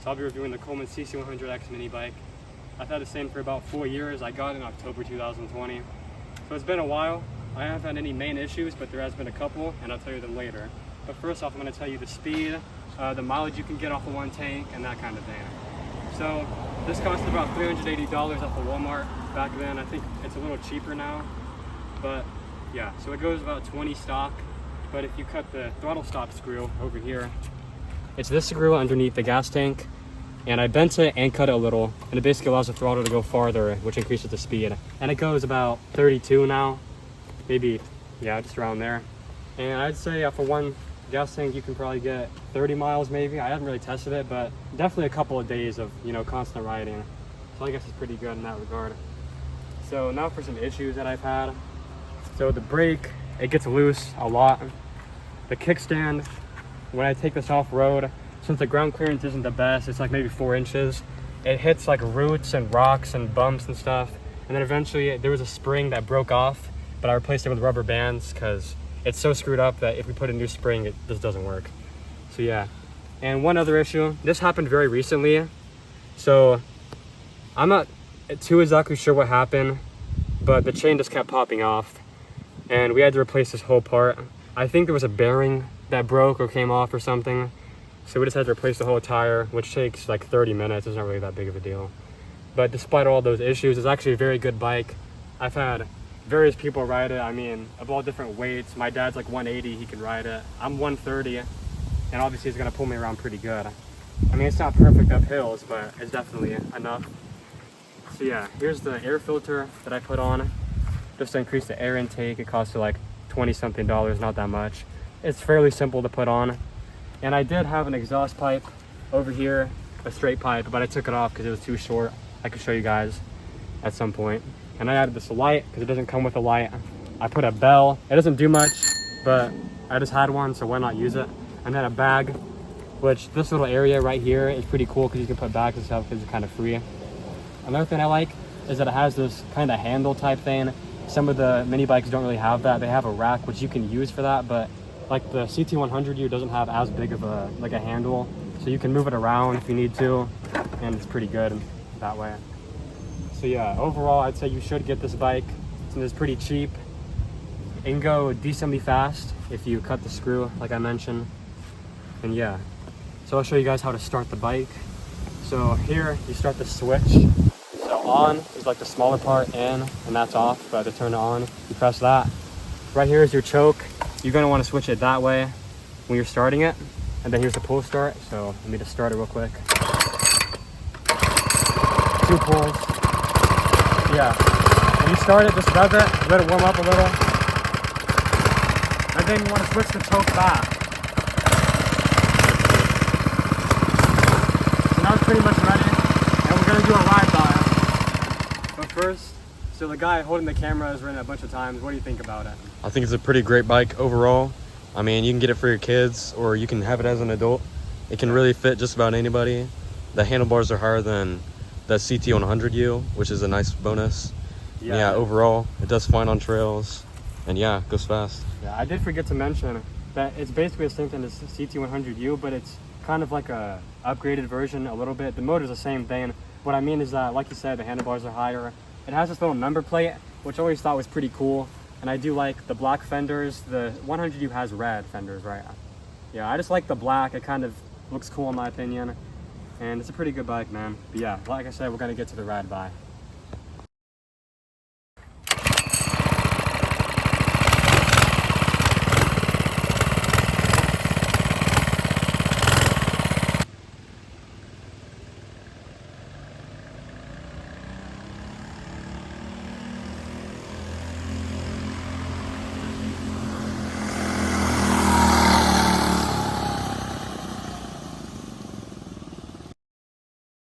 So I'll be reviewing the Coleman CC100X mini bike. I've had the same for about 4 years. I got it in October 2020. So it's been a while. I haven't had any main issues, but there has been a couple, and I'll tell you them later. But first off, I'm going to tell you the speed, the mileage you can get off of one tank, and that kind of thing. So this costed about $380 off of Walmart back then. I think it's a little cheaper now, but yeah. So it goes about 20 stock, but if you cut the throttle stop screw over here, it's this screw underneath the gas tank, and I bent it and cut it a little, and it basically allows the throttle to go farther, which increases the speed. And it goes about 32 now, maybe, yeah, just around there. And I'd say for one gas tank, you can probably get 30 miles maybe. I haven't really tested it, but definitely a couple of days of, you know, constant riding. So I guess it's pretty good in that regard. So now for some issues that I've had. So the brake, it gets loose a lot. The kickstand, when I take this off road, since the ground clearance isn't the best, it's like maybe 4 inches, it hits like roots and rocks and bumps and stuff. And then eventually there was a spring that broke off, but I replaced it with rubber bands because it's so screwed up that if we put a new spring, it just doesn't work. So yeah. And one other issue, this happened very recently. So I'm not too exactly sure what happened, but the chain just kept popping off and we had to replace this whole part. I think there was a bearing that broke or came off or something. So we just had to replace the whole tire, which takes like 30 minutes. It's not really that big of a deal. But despite all those issues, it's actually a very good bike. I've had various people ride it. I mean, of all different weights. My dad's like 180, he can ride it. I'm 130, and obviously he's gonna pull me around pretty good. I mean, it's not perfect up hills, but it's definitely enough. So yeah, here's the air filter that I put on, just to increase the air intake. It costs you like 20 something dollars, not that much. It's fairly simple to put on. And I did have an exhaust pipe over here, a straight pipe, but I took it off because it was too short. I could show you guys at some point. And I added this light because it doesn't come with a light. I put a bell. It doesn't do much, but I just had one, so why not use it? And then a bag, which this little area right here is pretty cool because you can put bags and stuff because it's kind of free. Another thing I like is that it has this kind of handle type thing. Some of the mini bikes don't really have that. They have a rack, which you can use for that, but like the CT100U doesn't have as big of a handle, so you can move it around if you need to, and it's pretty good that way. So yeah, overall I'd say you should get this bike since it's pretty cheap. It can go decently fast if you cut the screw like I mentioned. And yeah, so I'll show you guys how to start the bike. So here you start the switch. So on is like the smaller part, in, and that's off. But to turn it on, you press that. Right here is your choke. You're gonna want to switch it that way when you're starting it. And then here's the pull start. So let me just start it real quick. 2 pulls. Yeah. When you start it, just rev it, let it warm up a little. And then you want to switch the choke back. So now it's pretty much ready. And we're gonna do a ride by. But first, so the guy holding the camera has ridden it a bunch of times. What do you think about it? I think it's a pretty great bike overall. I mean, you can get it for your kids or you can have it as an adult. It can really fit just about anybody. The handlebars are higher than the CT100U, which is a nice bonus. Yeah, overall, it does fine on trails. And yeah, it goes fast. Yeah, I did forget to mention that it's basically the same thing as CT100U, but it's kind of like a upgraded version a little bit. The motor's the same thing. What I mean is that, like you said, the handlebars are higher. It has this little number plate, which I always thought was pretty cool. And I do like the black fenders. The 100U has red fenders, right? Yeah, I just like the black. It kind of looks cool in my opinion. And it's a pretty good bike, man. But yeah, like I said, we're gonna get to the ride by.